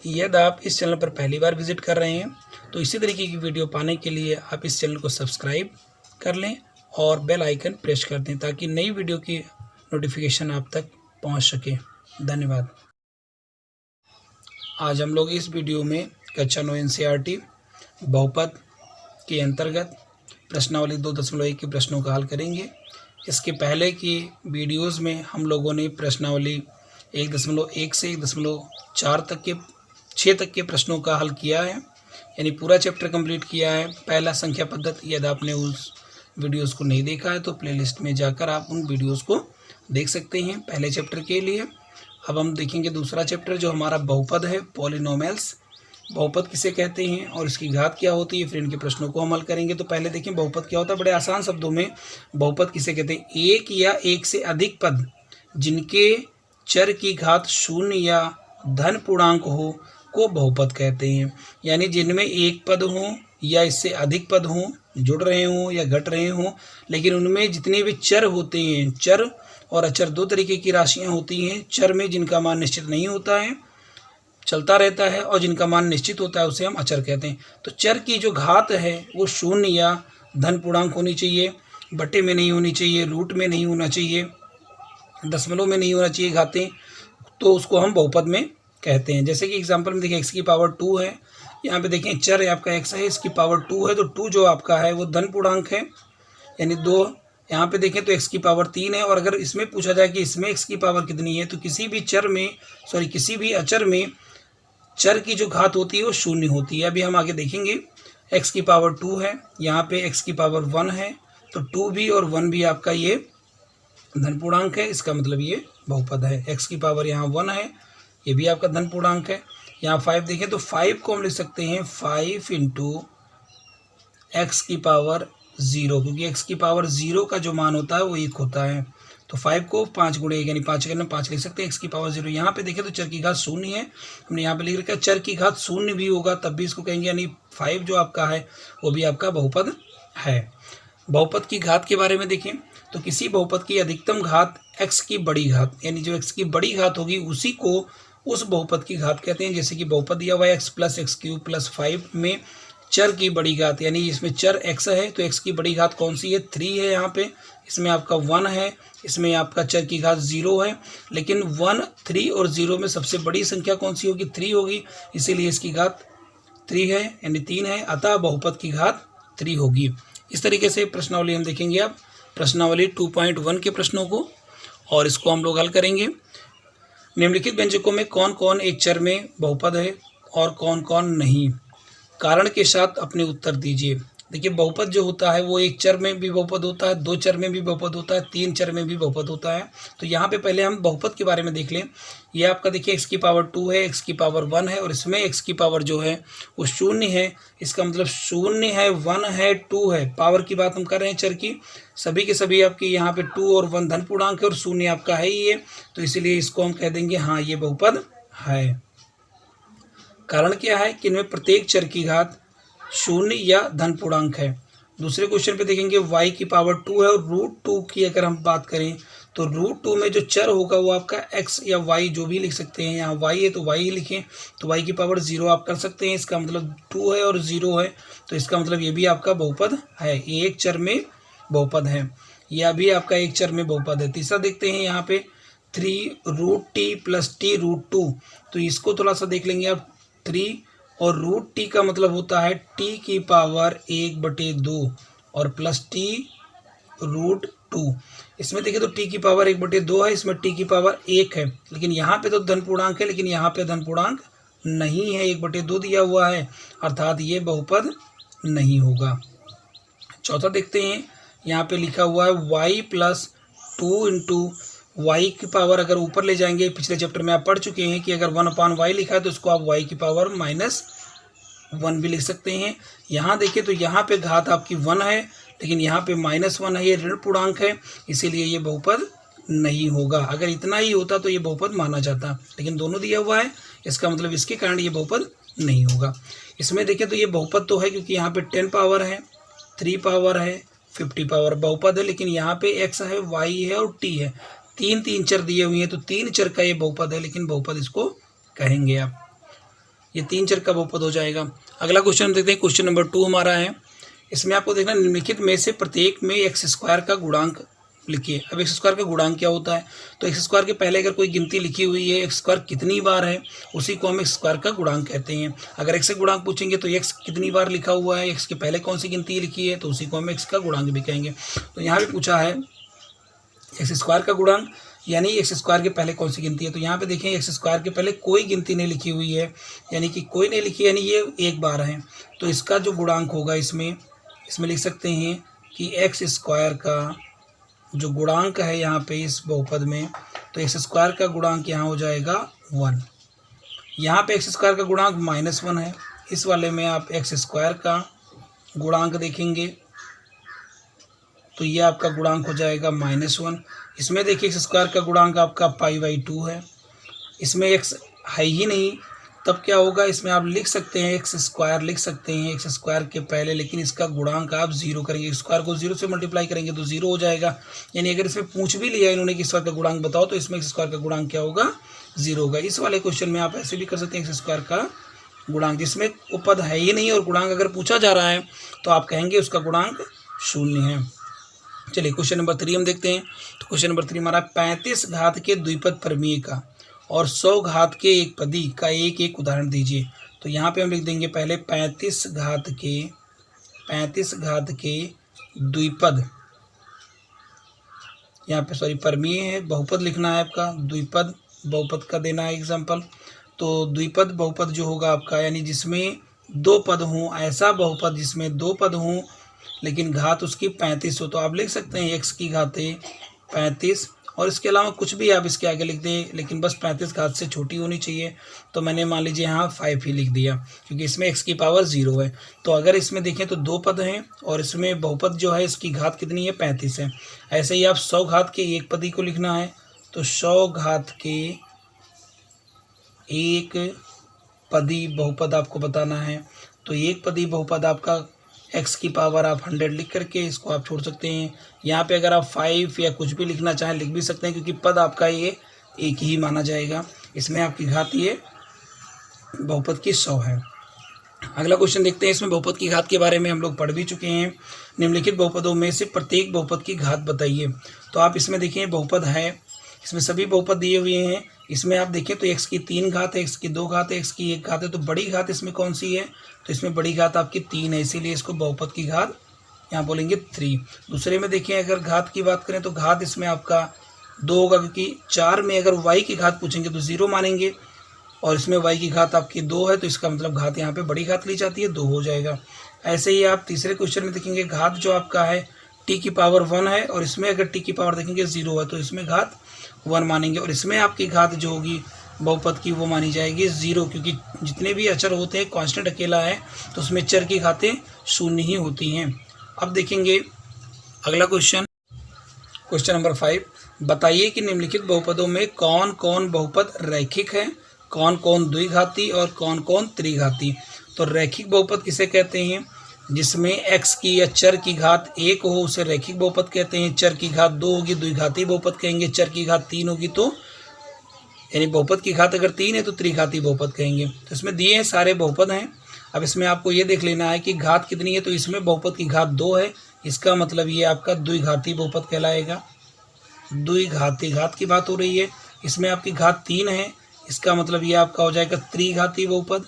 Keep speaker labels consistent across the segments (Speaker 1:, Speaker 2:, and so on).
Speaker 1: यदि आप इस चैनल पर पहली बार विजिट कर रहे हैं तो इसी तरीके की वीडियो पाने के लिए आप इस चैनल को सब्सक्राइब कर लें और बेल आइकन प्रेस कर दें ताकि नई वीडियो की नोटिफिकेशन आप तक पहुंच सके। धन्यवाद। आज हम लोग इस वीडियो में कक्षा 9 NCERT बहुपद के अंतर्गत प्रश्नावली 2.1 के प्रश्नों का हल करेंगे। इसके पहले की वीडियोस में हम लोगों ने प्रश्नावली 1.1 से 1.4 तक के 6 तक के प्रश्नों का हल किया है, यानी पूरा चैप्टर कंप्लीट किया है। पहला संख्या पद्धति, यदि आपने उस वीडियोस को नहीं देखा है तो प्लेलिस्ट में जाकर आप उन वीडियोस को देख सकते हैं पहले चैप्टर के लिए। अब हम देखेंगे दूसरा चैप्टर जो हमारा बहुपद है, पॉलिनोमियल्स। बहुपद किसे कहते हैं और इसकी घात क्या होती है, फिर इनके प्रश्नों को हम हल करेंगे। तो पहले देखें बहुपद क्या होता है। बड़े आसान शब्दों में बहुपद किसे कहते हैं, एक या एक से अधिक पद जिनके चर की घात शून्य या धन पूर्णांक हो को बहुपद कहते हैं। यानी जिनमें एक पद हो या इससे अधिक पद हों, जुड़ रहे हों या घट रहे हों, लेकिन उनमें जितने भी चर होते हैं, चर और अचर दो तरीके की राशियां होती हैं। चर में जिनका मान निश्चित नहीं होता है, चलता रहता है, और जिनका मान निश्चित होता है उसे हम अचर कहते हैं। तो चर की जो घात है वो शून्य या धन पूर्णांक होनी चाहिए, बटे में नहीं होनी चाहिए, रूट में नहीं होना चाहिए, दशमलव में नहीं होना चाहिए घातें, तो उसको हम बहुपद में कहते हैं। जैसे कि एग्जांपल में देखिए x की पावर 2 है, यहाँ पे देखें चर है आपका x है, इसकी पावर 2 है, तो 2 जो आपका है वो धन पूर्णांक है, यानी 2। यहाँ पे देखें तो x की पावर 3 है, और अगर इसमें पूछा जाए कि इसमें x की पावर कितनी है, तो किसी भी अचर में चर की जो घात होती है वो शून्य होती है। अभी हम आगे देखेंगे। x की पावर 2 है, यहाँ पे x की पावर 1 है, तो 2 भी और 1 भी आपका ये धन पूर्णांक है, इसका मतलब ये बहुपद है। x की पावर यहाँ 1 है, ये भी आपका धन पूर्णांक है। यहाँ 5 देखें तो 5 को हम लिख सकते हैं 5 इंटू एक्स की पावर 0, क्योंकि x की पावर 0 का जो मान होता है वो 1 होता है। तो 5 को 5 गुणे 1 यानी 5 करने 5 लिख सकते हैं, x की पावर 0। यहाँ पे देखें तो चर की घात शून्य है, हमने यहाँ पे लिख रखा है चर की घात शून्य भी होगा तब भी इसको कहेंगे, यानी 5 जो आपका है वो भी आपका बहुपद है। बहुपद की घात के बारे में देखें तो किसी बहुपद की अधिकतम घात x की बड़ी घात, यानी जो x की बड़ी घात होगी उसी को उस बहुपद की घात कहते हैं। जैसे कि बहुपद दिया हुआ है x plus x cube plus 5 में चर की बड़ी घात, यानी इसमें चर x है तो x की बड़ी घात कौन सी है, 3 है। यहाँ पे इसमें आपका 1 है, इसमें आपका चर की घात 0 है, लेकिन 1, 3 और 0 में सबसे बड़ी संख्या कौन सी होगी, 3 होगी, इसीलिए इसकी घात 3 है, यानी 3 है, अतः बहुपद की घात 3 होगी। इस तरीके से प्रश्नावली हम देखेंगे अब प्रश्नावली 2.1 के प्रश्नों को, और इसको हम लोग हल करेंगे। निम्नलिखित व्यंजकों में कौन कौन एक चर में बहुपद है और कौन कौन नहीं, कारण के साथ अपने उत्तर दीजिए। देखिए बहुपद जो होता है वो एक चर में भी बहुपद होता है, 2 चर में भी बहुपद होता है, 3 चर में भी बहुपद होता है। तो यहाँ पे पहले हम बहुपद के बारे में देख लें। ये आपका देखिए x की पावर 2 है, x की पावर 1 है, और इसमें x की पावर जो है वो शून्य है, इसका मतलब शून्य है, 1 है, 2 है। पावर की बात हम कर रहे हैं चर की, सभी के सभी आपके यहाँ पे 2 और 1 धन पूर्णांक है और शून्य आपका है ही है, तो इसीलिए इसको हम कह देंगे हाँ ये बहुपद है। कारण क्या है कि इनमें प्रत्येक चर की घात शून्य या धन पूर्णांक है। दूसरे क्वेश्चन पे देखेंगे y की पावर 2 है और √2 की अगर हम बात करें तो √2 में जो चर होगा वो आपका x या y जो भी लिख सकते हैं। यहाँ y है तो y ही लिखें, तो y की पावर 0 आप कर सकते हैं, इसका मतलब 2 है और 0 है, तो इसका मतलब ये भी आपका बहुपद है, ये एक चर में बहुपद है, यह भी आपका एक चर में बहुपद है। तीसरा देखते हैं यहाँ पे 3√t + t√2, तो इसको थोड़ा सा देख लेंगे आप। 3 और √t का मतलब होता है t की पावर 1/2 और प्लस t√2। इसमें देखिए तो t की पावर 1/2 है, इसमें t की पावर 1 है, लेकिन यहाँ पे तो धन पूर्णांक है, लेकिन यहाँ पे धन पूर्णांक नहीं है, 1/2 दिया हुआ है, अर्थात ये बहुपद नहीं होगा। चौथा देखते हैं, यहाँ पे लिखा हुआ है y + 2 इंटू y की पावर, अगर ऊपर ले जाएंगे, पिछले चैप्टर में आप पढ़ चुके हैं कि अगर 1/y लिखा है तो इसको आप y की पावर -1 भी लिख सकते हैं। यहाँ देखिए तो यहाँ पे घात आपकी 1 है, लेकिन यहाँ पे -1 है, ये ऋण पूर्णांक है, इसीलिए ये बहुपद नहीं होगा। अगर इतना ही होता तो ये बहुपद माना जाता, लेकिन दोनों दिया हुआ है, इसका मतलब इसके कारण ये बहुपद नहीं होगा। इसमें देखें तो ये बहुपद तो है क्योंकि यहाँ पे 10 पावर है, 3 पावर है, 50 पावर बहुपद है, लेकिन यहाँ पे x है, y है और t है, 3 चर दिए हुए हैं, तो 3 चर का ये बहुपद है, लेकिन बहुपद इसको कहेंगे आप। ये 3 चर का बहुपद हो जाएगा। अगला क्वेश्चन हम देखते हैं, क्वेश्चन नंबर 2 हमारा है। इसमें आपको देखना निम्नलिखित में से प्रत्येक में एक्स स्क्वायर का गुणांक लिखिए। अब एक्स स्क्वायर का गुणांक क्या होता है, तो एक्स स्क्वायर के पहले अगर कोई गिनती लिखी हुई है, एक्स स्क्वायर कितनी बार है, उसी को हम एक्स स्क्वायर का गुणांक कहते हैं। अगर एक्स का गुणांक पूछेंगे तो एक्स कितनी बार लिखा हुआ है, एक्स के पहले कौन सी गिनती लिखी है, तो उसी को हम एक्स का गुणांक भी कहेंगे। तो यहाँ पे पूछा है एक्स स्क्वायर का गुणांक, यानी एक्स स्क्वायर के पहले कौन सी गिनती है। तो यहाँ पे देखें एक्स स्क्वायर के पहले कोई गिनती नहीं लिखी हुई है, यानी कि कोई नहीं लिखी, यानी ये एक बार है। तो इसका जो गुणांक होगा इसमें लिख सकते हैं कि एक्स स्क्वायर का जो गुणांक है यहाँ पे इस बहुपद में, तो एक्स स्क्वायर का गुणांक यहाँ हो जाएगा 1। यहाँ पे एक्स स्क्वायर का गुणांक -1 है, इस वाले में आप एक्स स्क्वायर का गुणांक देखेंगे तो ये आपका गुणांक हो जाएगा -1। इसमें देखिए एक्स स्क्वायर का गुणांक आपका π/2 है, इसमें एक्स है ही नहीं, तब क्या होगा, इसमें आप लिख सकते हैं एक्स स्क्वायर लिख सकते हैं एक्स स्क्वायर के पहले, लेकिन इसका गुणांक आप 0 करेंगे। स्क्वायर को 0 से मल्टीप्लाई करेंगे तो 0 हो जाएगा। यानी अगर इसमें पूछ भी लिया इन्होंने कि स्क्वायर का गुणांक बताओ, तो इसमें एक्स स्क्वायर का गुणांक क्या होगा, 0 होगा। इस वाले क्वेश्चन में आप ऐसे भी कर सकते हैं एक्स स्क्वायर का गुणांक, जिसमें उपपद है ही नहीं और गुणांक अगर पूछा जा रहा है तो आप कहेंगे उसका गुणांक 0 है। चलिए क्वेश्चन नंबर 3 हम देखते हैं। तो क्वेश्चन नंबर 3 हमारा 35 घात के द्विपद परमीय का और 100 घात के एक पदी का एक उदाहरण दीजिए। तो यहाँ पे हम लिख देंगे पहले 35 घात के द्विपद, यहाँ पे परमीय है, बहुपद लिखना है आपका, द्विपद बहुपद का देना है एग्जाम्पल। तो द्विपद बहुपद जो होगा आपका, यानी जिसमें 2 पद हों, ऐसा बहुपद जिसमें 2 पद हों लेकिन घात उसकी 35 हो, तो आप लिख सकते हैं x की घातें 35, और इसके अलावा कुछ भी आप इसके आगे लिख दें, लेकिन बस 35 घात से छोटी होनी चाहिए। तो मैंने मान लीजिए यहाँ 5 ही लिख दिया, क्योंकि इसमें x की पावर 0 है। तो अगर इसमें देखें तो 2 पद हैं और इसमें बहुपद जो है इसकी घात कितनी है, 35 है। ऐसे ही आप 100 घात के एक पदी को लिखना है, तो 100 घात के एक पदी बहुपद आपको बताना है। तो एक पदी बहुपद आपका x की पावर आप 100 लिख करके इसको आप छोड़ सकते हैं। यहाँ पे अगर आप 5 या कुछ भी लिखना चाहें लिख भी सकते हैं, क्योंकि पद आपका ये एक ही माना जाएगा। इसमें आपकी घात ये बहुपद की 100 है। अगला क्वेश्चन देखते हैं। इसमें बहुपद की घात के बारे में हम लोग पढ़ भी चुके हैं। निम्नलिखित बहुपदों में से प्रत्येक बहुपद की घात बताइए। तो आप इसमें देखिए बहुपद है, इसमें सभी बहुपद दिए हुए हैं। इसमें आप देखें तो x की 3 घात है, x की 2 घात है, x की 1 घात है। तो बड़ी घात इसमें कौन सी है, तो इसमें बड़ी घात आपकी 3 है, इसीलिए इसको बहुपद की घात यहाँ बोलेंगे 3। दूसरे में देखिए अगर घात की बात करें तो घात इसमें आपका 2 होगा, क्योंकि 4 में अगर y की घात पूछेंगे तो 0 मानेंगे, और इसमें y की घात आपकी 2 है, तो इसका मतलब घात यहाँ पे बड़ी घात ली जाती है, 2 हो जाएगा। ऐसे ही आप तीसरे क्वेश्चन में देखेंगे घात जो आपका है t की पावर 1 है, और इसमें अगर t की पावर देखेंगे 0 है, तो इसमें घात 1 मानेंगे, और इसमें आपकी घात जो होगी बहुपद की वो मानी जाएगी 0, क्योंकि जितने भी अचर होते हैं कांस्टेंट अकेला है तो उसमें चर की घातें 0 ही होती हैं। अब देखेंगे अगला क्वेश्चन, क्वेश्चन नंबर 5, बताइए कि निम्नलिखित बहुपदों में कौन कौन बहुपद रैखिक है, कौन कौन द्विघाती और कौन कौन त्रिघाती। तो रैखिक बहुपद किसे कहते हैं, जिसमें x की या चर की घात 1 हो उसे रैखिक बहुपद कहते हैं। चर की घात 2 होगी द्विघाती बहुपद कहेंगे। चर की घात 3 होगी तो यानी बहुपद की घात अगर 3 है तो त्रिघाती बहुपद कहेंगे। तो इसमें दिए हैं सारे बहुपद हैं। अब इसमें आपको ये देख लेना है कि घात कितनी है, तो इसमें बहुपद की घात 2 है, इसका मतलब ये आपका द्विघाती बहुपद कहलाएगा। द्विघाती घात की बात हो रही है। इसमें आपकी घात 3 है, इसका मतलब ये आपका हो जाएगा त्रिघाती बहुपद।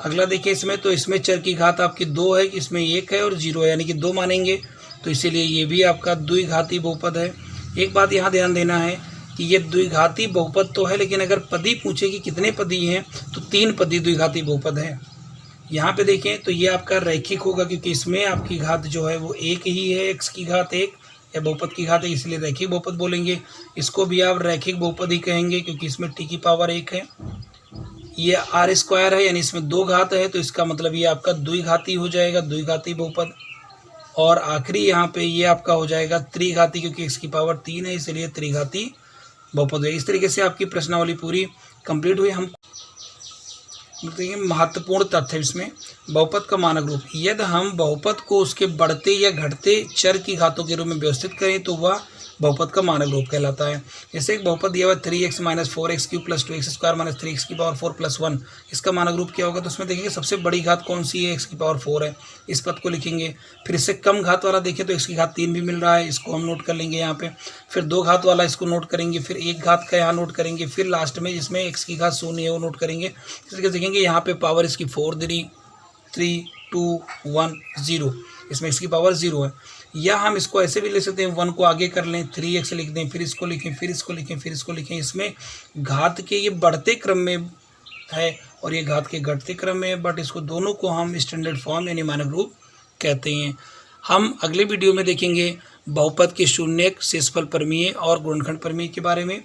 Speaker 1: अगला देखिए इसमें, तो इसमें चर की घात आपकी 2 है, इसमें 1 है और 0 है, यानी कि 2 मानेंगे, तो इसीलिए ये भी आपका द्विघाती बहुपद है। एक बात यहाँ ध्यान देना है कि ये द्विघाती बहुपद तो है, लेकिन अगर पदी पूछे कि कितने पदी हैं तो 3 पदी द्विघाती बहुपद है। यहाँ पे देखें तो ये आपका रैखिक होगा, क्योंकि इसमें आपकी घात जो है वो 1 ही है, x की घात 1 या बहुपद की घात है, इसलिए रैखिक बहुपद बोलेंगे। इसको भी आप रैखिक बहुपद ही कहेंगे, क्योंकि इसमें t की पावर 1 है। ये r² है, यानी इसमें 2 घात है, तो इसका मतलब ये आपका द्विघाती हो जाएगा, द्विघाती बहुपद। और आखिरी यहाँ पे ये आपका हो जाएगा त्रिघाती, क्योंकि x की पावर 3 है, इसलिए त्रिघाती बहुपद है। इस तरीके से आपकी प्रश्नावली पूरी कंप्लीट हुई। हम देखिए महत्वपूर्ण तथ्य इसमें, बहुपद का मानक रूप, यदि हम बहुपद को उसके बढ़ते या घटते चर की घातों के रूप में व्यवस्थित करें तो वह बहुपद का मानक रूप कहलाता है। जैसे एक बहुपद दिया हुआ 3x - 4x cube plus 2x square minus 3x की पावर 4 प्लस 1, इसका मानक रूप क्या होगा? तो उसमें देखेंगे सबसे बड़ी घात कौन सी है, x की पावर 4 है, इस पद को लिखेंगे। फिर इससे कम घात वाला देखें तो x की घात 3 भी मिल रहा है, इसको हम नोट कर लेंगे यहाँ पे। फिर 2 घात वाला इसको नोट करेंगे, फिर 1 घात का यहाँ नोट करेंगे, फिर लास्ट में जिसमें x की घात 0 है वो नोट करेंगे। इस तरीके से देखेंगे यहाँ पे पावर इसकी 4 3 2 1 0, इसमें x की पावर 0 है। या हम इसको ऐसे भी ले सकते हैं, 1 को आगे कर लें, 3x लिख दें, फिर इसको लिखें, फिर इसको लिखें, फिर इसको लिखें। इसमें घात के ये बढ़ते क्रम में है और ये घात के घटते क्रम में है, बट इसको दोनों को हम स्टैंडर्ड फॉर्म यानी मानक रूप कहते हैं। हम अगले वीडियो में देखेंगे बहुपद के शून्यक, शेषफल प्रमेय और गुणनखंड प्रमेय के बारे में।